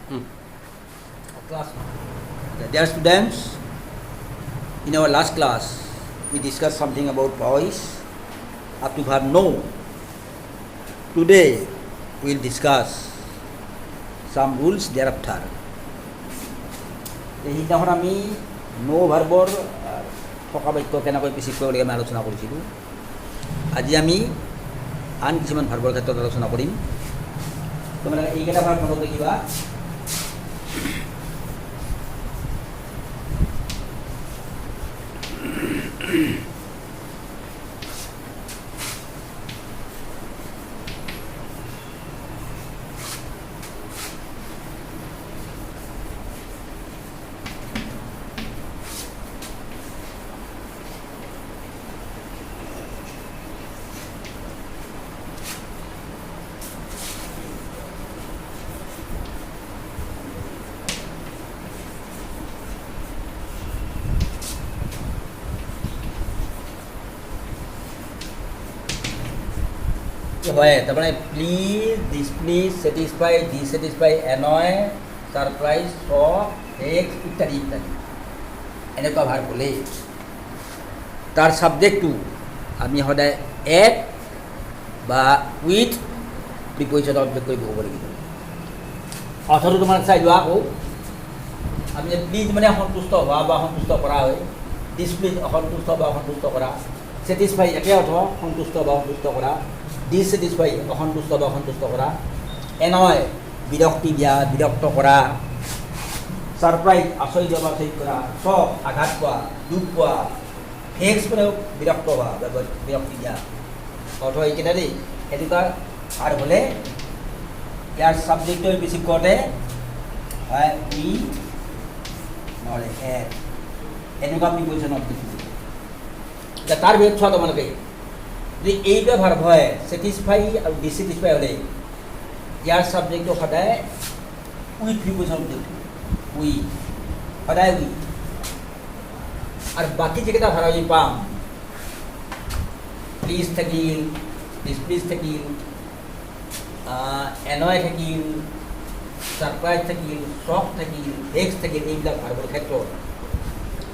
Class. Dear students, in our last class, we discussed something about voice up to verb no. Today, we will discuss some rules thereafter. সেইদিনাখন আমি no ভাৰ্বৰ থকা বাক্য কেনেকৈ পিছিক কৰিবলগীয়া আমি আলোচনা কৰিছিলোঁ। আজি আমি আন কিছুমান ভাৰ্বৰ ক্ষেত্ৰত আলোচনা কৰিম। তোমালোকে এইকেইটা ভাৰ্ব মনত দেখিবা। হয় তাৰমানে please, displease, satisfy, dissatisfy, annoy, surprise, shock, vex ইত্যাদি ইত্যাদি এনেকুৱা ভাৰ্ব হ'লে তাৰ ছাবজেক্টটো আমি সদায় এট বা উইথ প্ৰিপজিশ্যন অবজেক্ট কৰি বহাব লাগিব। অৰ্থটো তোমাক চাই লোৱা আকৌ আমি প্লিজ মানে সন্তুষ্ট হোৱা বা সন্তুষ্ট কৰা হয়, ডিছপ্লিজ অসন্তুষ্ট বা অসন্তুষ্ট কৰা, ছেটিছফাই একে অৰ্থ সন্তুষ্ট বা সন্তুষ্ট কৰা, ডিছেটিছফাই অসন্তুষ্ট বা অসন্তুষ্ট কৰা, এনয় বিৰক্তি দিয়া বিৰক্ত কৰা, ছাৰপ্ৰাইজ আচৰিত বা আচৰিত কৰা, শ্বক আঘাত পোৱা দুখ পোৱা, ভেক্স মানে বিৰক্ত হোৱা বা বিৰক্তি দিয়া অৰ্থ এইকেইটা দেই। এনেকুৱা ভাৰ্ব হ'লে ইয়াৰ ছাবজেক্টৰ বেছি কৰোঁতে হয় উই নহ'লে এট এনেকুৱা প্ৰিপজিশ্যন অবজেক্ট এতিয়া তাৰ ভিতৰত চোৱা তোমালোকে যদি এইটা ভাৰ্ব হয় ছেটিছফাই আৰু ডিছেটিছফাই হ'লে ইয়াৰ ছাবজেক্টটো সদায় উইথ প্ৰিপজিশ্যন অবজেক্ট উই সদায় উই আৰু বাকী যিকেইটা ভাৰ্ব আমি পাম প্লিজ থাকিল, ডিছপ্লিজ থাকিল, এনয় থাকিল, ছাৰপ্ৰাইজ থাকিল, শ্বক থাকিল, ভেক্স থাকিল, এইবিলাক ভাৰ্বৰ ক্ষেত্ৰত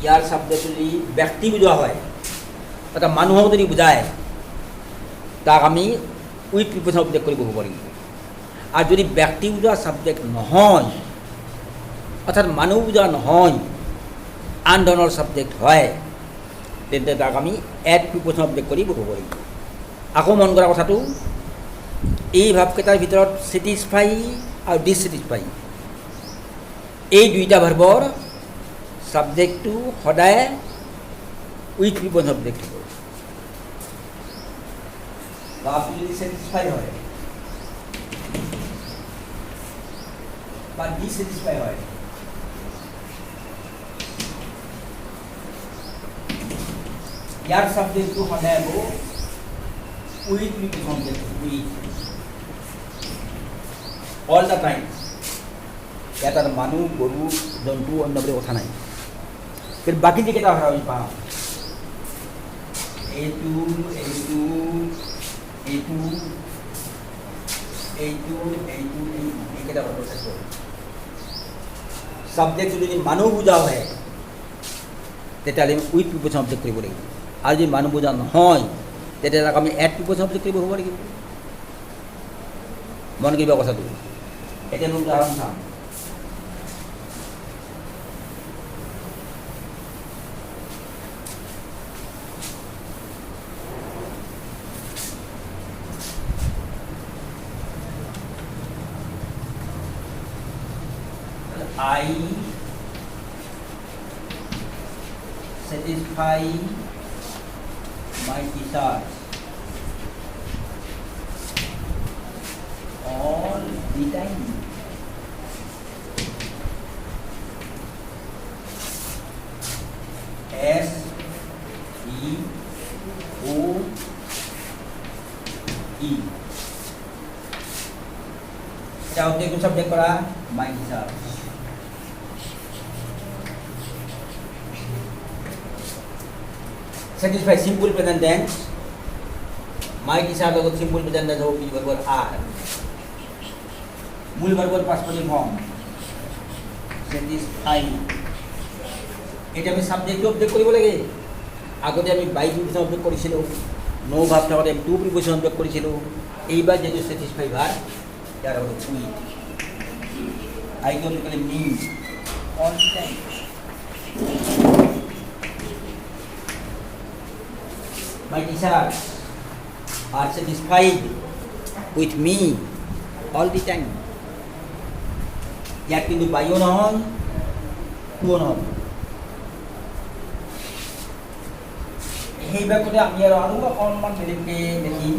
ইয়াৰ ছাবজেক্ট যদি ব্যক্তি বুজোৱা হয় এটা মানুহক যদি বুজায় তাক আমি উইথ প্ৰিপজিশ্যন অবজেক্ট কৰি বহাব লাগিব। আৰু যদি ব্যক্তি বুজোৱা ছাবজেক্ট নহয় অৰ্থাৎ মানুহ বুজোৱা নহয় আন ধৰণৰ ছাবজেক্ট হয় তেন্তে তাক আমি এড প্ৰিপজিশ্যন অবজেক্ট কৰি বহাব লাগিব। আকৌ মন কৰা কথাটো এই ভাৱকেইটাৰ ভিতৰত ছেটিছফাই আৰু ডিছেটিছফাই এই দুইটা ভাৰ্বৰ ছাবজেক্টটো সদায় উইথ প্ৰিপজিশ্যন অবজেক্ট হ'ব। ভাৰ্বটো যদি ছেটিছফাই হয় বা ডিছেটিছফাই হয় ইয়াৰ ছাবজেক্টটো সদায় হ'ব with preposition object with all the time. ইয়াত আৰু মানুহ গৰু জন্তু অন্য বুলি কথা নাই। কিন্তু বাকী যিকেইটা ভাৰ্ব আমি পাওঁ এইটো এইটো এইটো এইটো এইটো এইকেইটা ভাৰ্বৰ ক্ষেত্ৰত ছাবজেক্ট যদি মানুহ বুজা হয় তেতিয়াহ'লে আমি উইথ প্ৰিপজিশ্যন অবজেক্ট কৰিব লাগিব। আৰু যদি মানুহ বুজা নহয় তেতিয়া তাক আমি এড প্ৰিপজিশ্যন অবজেক্ট কৰিব হ'ব লাগিব। মন কৰিবা কথাটো। এতিয়া উদাহৰণ চাম। I satisfy my desires all the time. S E O E এটা অবজেক্ট সাবজেক্ট করা my desires satisfy simple present tense my desire লগত simple present tense হবে কি বলবো আর মূল ভার্বের past participle form satisfy এটা আমি সাবজেক্ট অবজেক্ট কৰিব লাগে আগতে আমি বাই প্ৰিপজিশ্যন অবজেক্ট কৰিছিলোঁ নো ভাব থাকোঁতে আমি টু প্ৰিপজিশ্যন অবজেক্ট কৰিছিলোঁ এইবাৰ যিটো satisfy ভাৰ ইয়াৰ হ'ব with আইডিয়লিক্যালি means all the time my teachers are satisfied with me all the time ইয়াত কিন্তু বাইও নহয় টুও নহয় সেই বাক্যতে আমি আৰু অকণমান বেলেগকে দেখিম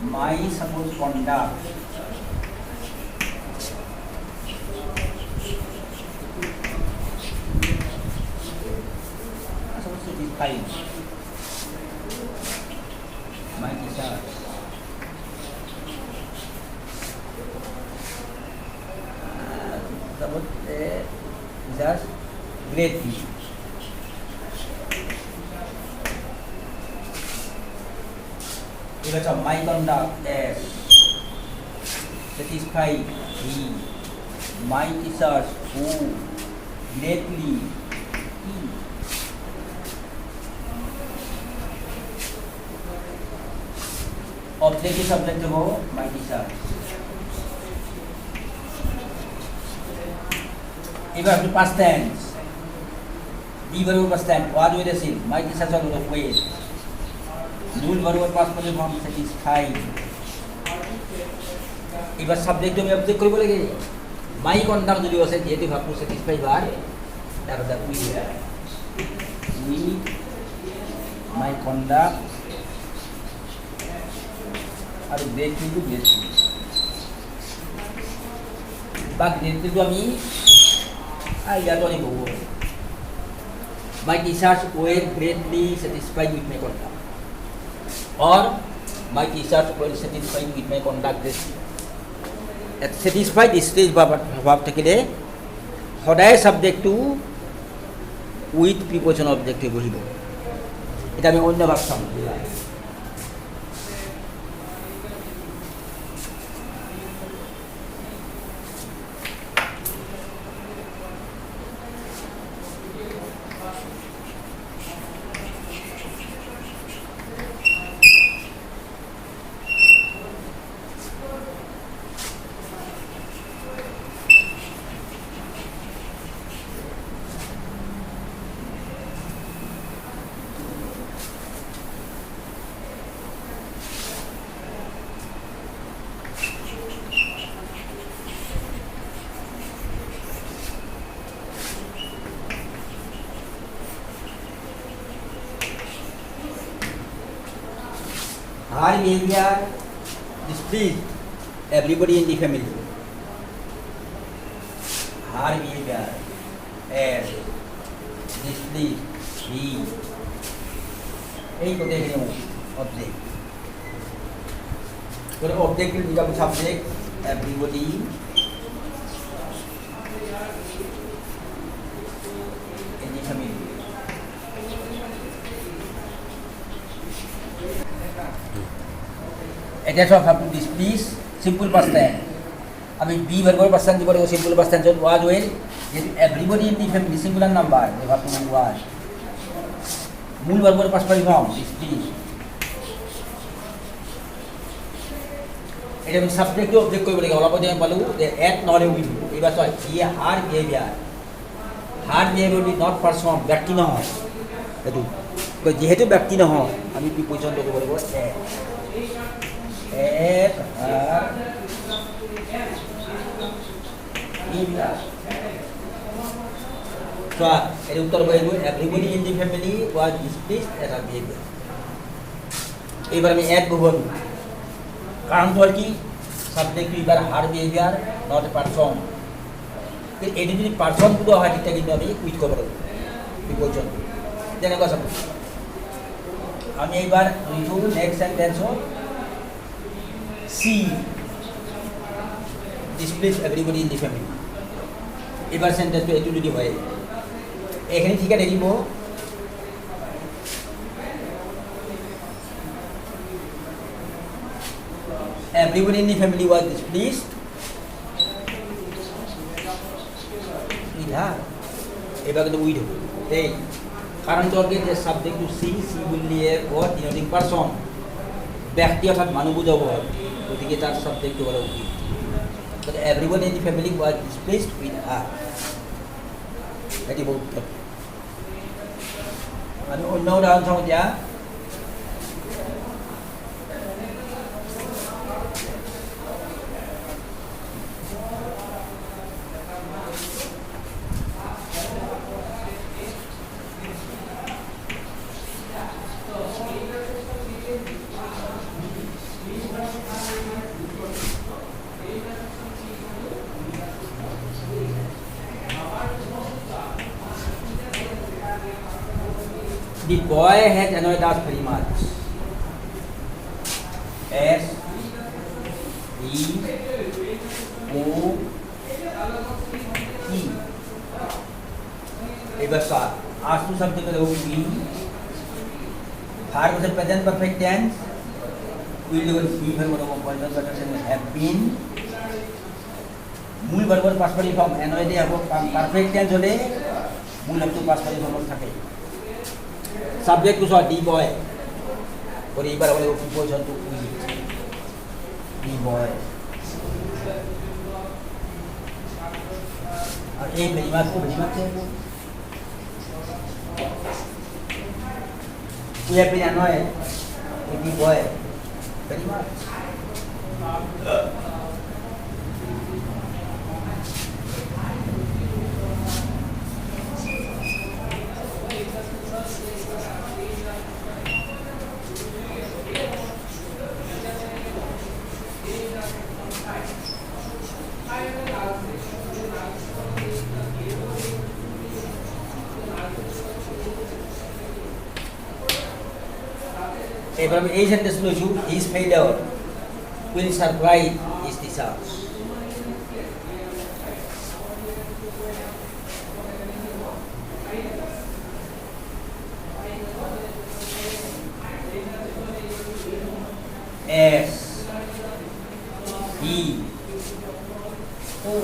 my suppose conduct suppose it is fine my teacher suppose just greatly because of my conduct as satisfy me my teachers who greatly object is subject to my teacher এবার আপনি past tense be verb past tense what will you say my teachers are the way মূল বরাবর pass করলে form satisfy এবার subject আমি object কৰিব লাগে মাই conduct যদি আছে যেহেতু ভাবটো স্যাটিসফাই বার তারপর উই মাই কন্ডাক্ট আর গ্রেট কিন্তু গ্রেট বা গ্রেট কিন্তু আমি ইয়াতো আনিব my teachers were greatly satisfied with my conduct or my teachers were satisfied with my conduct at satisfied stage ভাব থাকিলে সদায় সাবজেক্ট টু উইথ প্রিপজিশন অবজেক্টে বহিব এটা আমি অন্য ভাগ চাম Her behavior displeased everybody in the family. Her behavior as displeased me. এই কথা এখানে অবজেক্ট করে অবজেক্টের বিকল্প subject everybody in the family. এটা সব ভাবটো ডিসপ্লিজ সিম্পল পাস্ট টেন্স আমি বি ভার্বের পাস্ট টেন্স দিব লাগিব সিম্পল পাস্ট টেন্সত was well everybody in the family singular number এই ভাবটো ওয়াজ মূল ভার্বের পাস্ট ফর্ম ডিসপ্লিজ এটা আমি সাবজেক্ট অবজেক্ট কৰিব লাগিব অলপ আমি পালো যে এট নহলে উইল এইবাৰ চয় ই her behaviour will not person ব্যক্তি নহয় এইটো যেহেতু ব্যক্তি নহয় আমি প্রিপজিশন কৰিব লাগিব at her behavior. So, এর উত্তর বলবো everybody in the family was displeased at her behavior. এবার আমি এক বলবো কারণ তো কি সাবজেক্ট এবার হার বিহেভিয়ার নট পারসন এটি যদি পারসন গুলো হয় এটা কিন্তু আমি কুইট করব প্রিপজিশন যেনেকুৱা চাব আমি এইবার review next sentence she displease everybody in the family এবার সেন্টেন্সটো এইটো যদি হয় এখানে ঠিক থাকিব everyone in the family was displeased with her. এবার কিন্তু উইড হবে এই কারণ তর্কে যে সাবজেক্ট টু সি সি বললি ওয়ার্ড ডিনোটিং পারসন ব্যক্তি অর্থাৎ মানুষ বুঝাবো গতিকে তার সাবজেক্ট বলা উচিত but everyone in the family was displeased with her এটি বহুত আমি অন্য উদাহরণ চাওঁ এতিয়া The boy has annoyed us very much. S E O E. এবার স্যার আসু শব্দকে দেবো বি ভার্ব হচ্ছে প্রেজেন্ট পারফেক্ট টেন্স উইল দেবো বি ভার্ব দেবো present perfect tense have been মূল ভার্বের পাস্ট পার্টিসিপল ফর্ম অ্যানয়েড হবে পারফেক্ট টেন্স হলে মূল ভার্ব পাস্ট পার্টিসিপল ফর্ম থাকে সাবজেক্ট কুছ ডি বয় और एक बार बोले वो प्रीपोजिशन टू डी बॉय और एक मेरी बात को मेरी बात है ये पे जाना है डी बॉय मेरी बात From Asian disclosure, his failure will surprise his teachers. S E O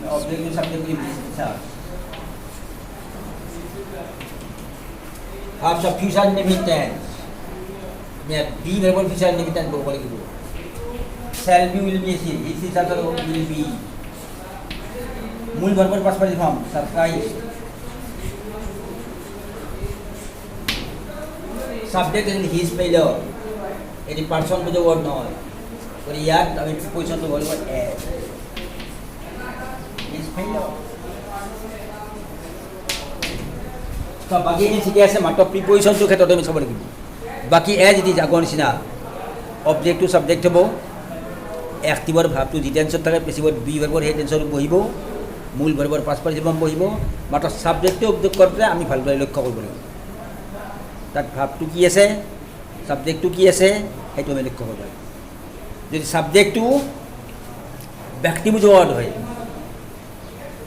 object subject will be teachers. Verbs of future indefinite tense. May be verbal future indefinite tense बोल के बोलो. Shall be will be is इसी साथ will be. मूल verbal past participle form surprise. Subject is his failure. Any person with the word no. और यार अभी preposition तो बोलो as. His failure. तो बाकी नहीं सीखे ऐसे मात्र प्रीपोजिशन जो क्षेत्र में सब लगी बाकी एज इट इज आगोन सिना ऑब्जेक्ट टू सब्जेक्ट हो एक्टिवर भाव टू जी टेंशन থাকে পেছিवर বি ভার্বৰ হে টেনশন বহিব মূল ভাৰ্বৰ পাঁচ পাৰ্টিসিপল বহিব মাত্ৰ সাবজেক্টে অবজেক্ট করতে আমি ভালদৰে লক্ষ্য কৰিব লাগিব তাত ভাৱটো কি আছে সাবজেক্টটো কি আছে সেইটো আমি লক্ষ্য কৰিব লাগিব যদি সাবজেক্টটো ব্যক্তিবোধক হয়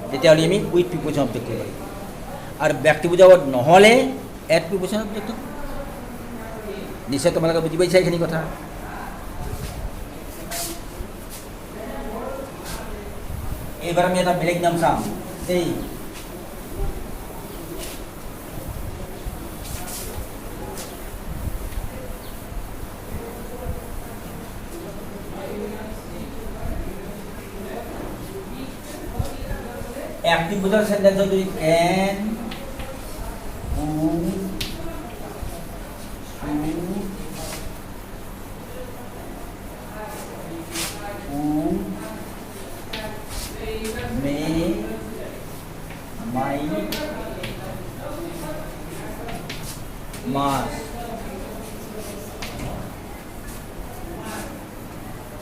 তেতিয়াহ'লে আমি উইথ প্ৰিপজিশন অবজেক্ট কৰিব লাগিব और व्यक्ति बुझाव নহলে एड प्रिपोजिशन ऑब्जेक्ट निश्चय तुम्हारा बुझी पाइछा एखिनि कथा एबार আমি এটা বেলেগ নাম চাম এই एक्टिव बुझार सेंटेंस যদি can may might must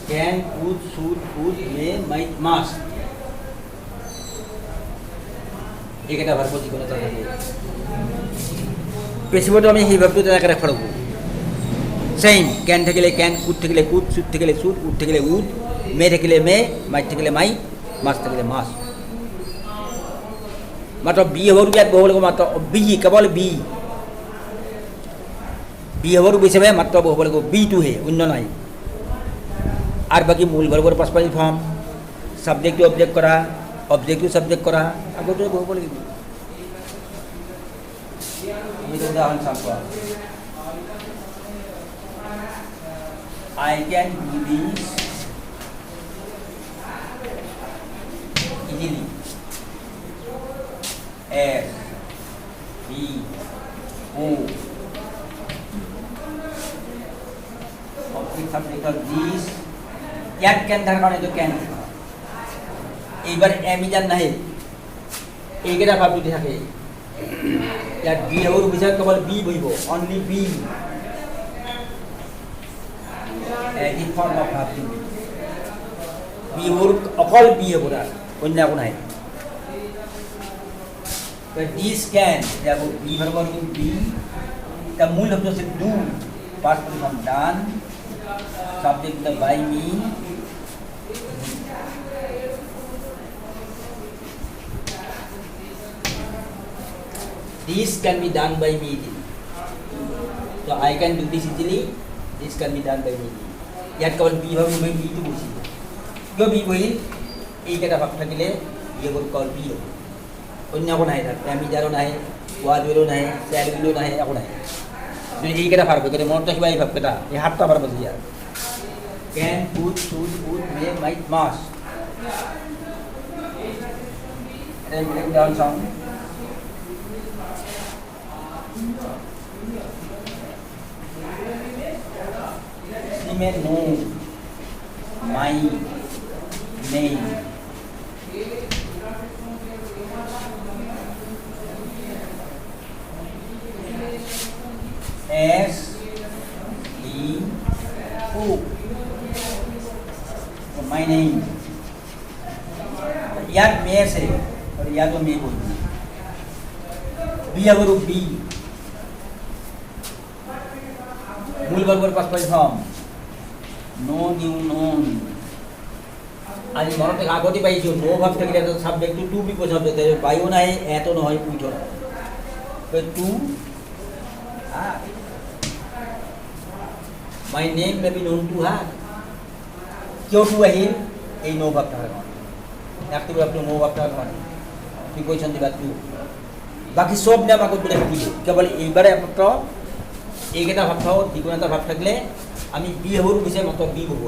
can could may might must एक এটা ভার্ব যিকোনো এটা থাকে পেছিবটো আমি সেই ভাবটো তেনেকৈ ৰাখিব লাগিব সেম ক্যান থাকিলে ক্যান কুড থাকিলে কুড শুড থাকিলে শুড উড থাকিলে উড মে থাকিলে মে মাইট থাকিলে মাই মাছ থাকিলে মাছ মাত্ৰ বি হ'বলগীয়াত বহু লাগিব মাত্ৰ বি কেৱল বি বিহেভিয়ার হিসেবে মাত্র বহু লাগিব বিটোহে অন্য নাই আর বাকি মূল ভার্বৰ পাঁচ পাঁচ ফর্ম সাবজেক্ট অবজেক্ট করা অবজেক্ট সাবজেক্ট করা আগতে বহু লাগিব আমি তো উদাহরণ চাব I can do this easily. S B O object subject of this ইয়াত কেন থাকার কারণে তো কেন এইবার এম ইজান নাই এইকেইটা ভাব যদি থাকে ইয়াত বি হওয়ার বিচার কেবল বি বহিব অনলি বি এই ফর্ম অফ ভাব দিব বি হওয়ার অকল বি হব তার অন্য একো নাই দিস ক্যান দেখো বি ভার্ব বি তা মূল শব্দ হচ্ছে do past form done subject by me this can be done by me so I can do this easily this can be done by me ইয়াত কেবল বি ভাবি মই বিটো বুঝি কিয় বি বহিল এইকেইটা ভাব থাকিলে ইয়ে বল কল বি হ'ব অন্য একো নাই তাত আমি যাৰো নাই ওয়াজৰো নাই স্যালৰিও নাই একো নাই যদি এইকেইটা ভাব কেইটা মনত ৰাখিবা এই ভাবকেইটা এই সাতটা ভাব আছে ইয়াৰ can put should put may might must and break down sound she may know my name S E O my name याद में से और याद में बोल बी अगर बी मूल वर्ग पास पास फॉर्म नो न्यू नोन आज মনতে আগতে পাইছো নো ভাব থাকিলে তো সাবজেক্ট টু বি কো সাবজেক্ট বাইও নাই এত নহয় পুইছো তো to my name may be known to her क्यों टू আহিল এই নো ভাব থাকার কারণে একটু আপনি নো ভাব থাকার কারণে কি কইছেন দিবা টু বাকি সব নাম আগত বলে দিব কেবল এইবারে মাত্র এইকেইটা ভাব থাও দ্বিগুণ এটা ভাব থাকলে আমি বি হওয়ার বিষয়ে মাত্র বি বলব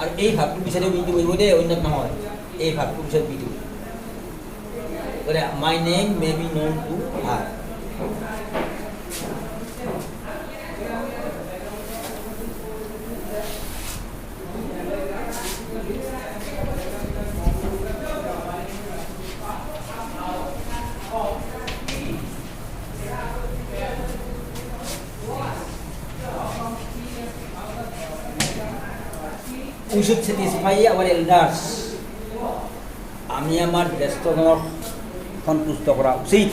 আর এই ভাবটো বিষয়ে বি বলব দে অন্য নহয় এই ভাবটো বিষয়ে বি দিব বলে মাই name may be known to her We should satisfy our elders. আমি আমার জ্যেষ্ঠজনক সন্তুষ্ট করা উচিত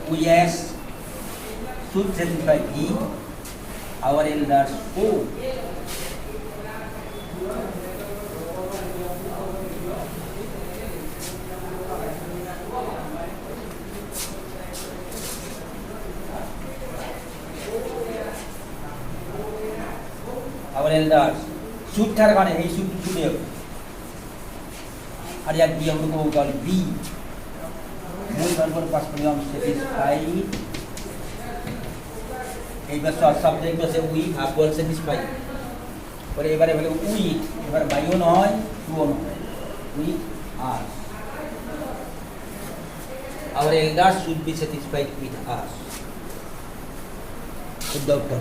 We yes should satisfy our elders who our elders should থাকার কারণে এই should শুনে আর ইয়াত বি আমরা কো গল বি মূল ভার্ব পাস ফর্ম স্যাটিসফাই এইবার সাবজেক্ট আছে উই ভার্ব স্যাটিসফাই পরে এবারে বলে উই এবার বাইও নয় টুও নয় we are our elders should be satisfied with us শুদ্ধ উত্তর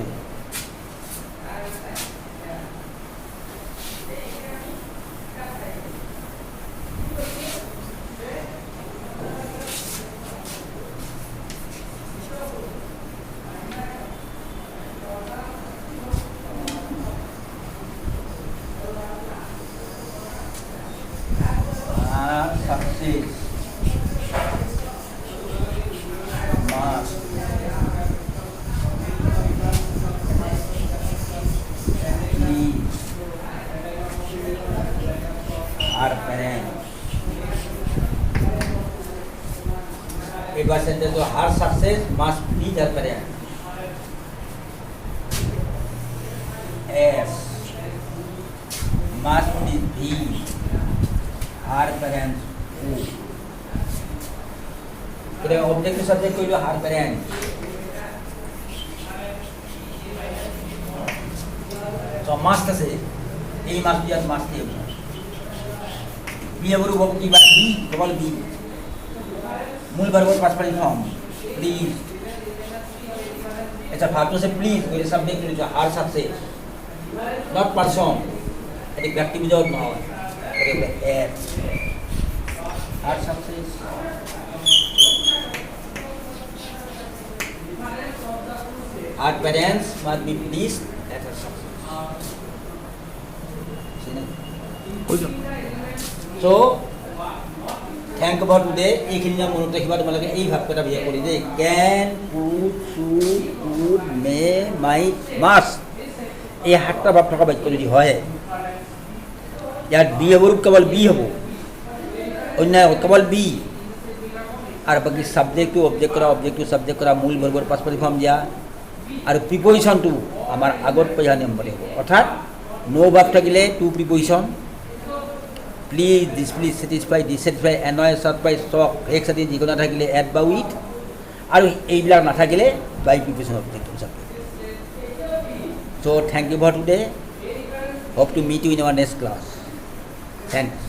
success must be our parents. A reverse sentence तो her success must please her parents एस must be her parents who এটা অবজেক্টিভ সাবজেক্ট কইলো her parents so must আছে এই must be আর must দিয়ে বি এর উপর কি বা বি কেবল বি মূল ভার্ব পাসপারি ফর্ম প্লিজ এটা ভার্ব से প্লিজ কইলে সাবজেক্ট কইলো her success not person एक व्यक्ति भी जो ना हो हर success our parents must be pleased at her success so thank you for today এইখিনি মনত ৰাখিবা তোমালোকে এই ভাবটা বিয়া কৰি দে can could should would may might must এই হাতটা ভাব থকা বাক্য যদি হয় यार बी हब केवल बी हब अन्य केवल बी और बाकी सब्जेक्ट टू सब्जेक्ट करा मूल वर्बर पासपारी फॉर्म दिया और प्रिपोजिशन टू आमार आगत पया नम्बर हब अर्थात नो भाव থাকিলে to preposition please displease satisfy dissatisfy annoy surprise shock एक साथी जिकोना থাকিলে एट बा उइथ और এইবিলা না থাকিলে by preposition object subject so thank you for today hope to meet you in our next class Thanks.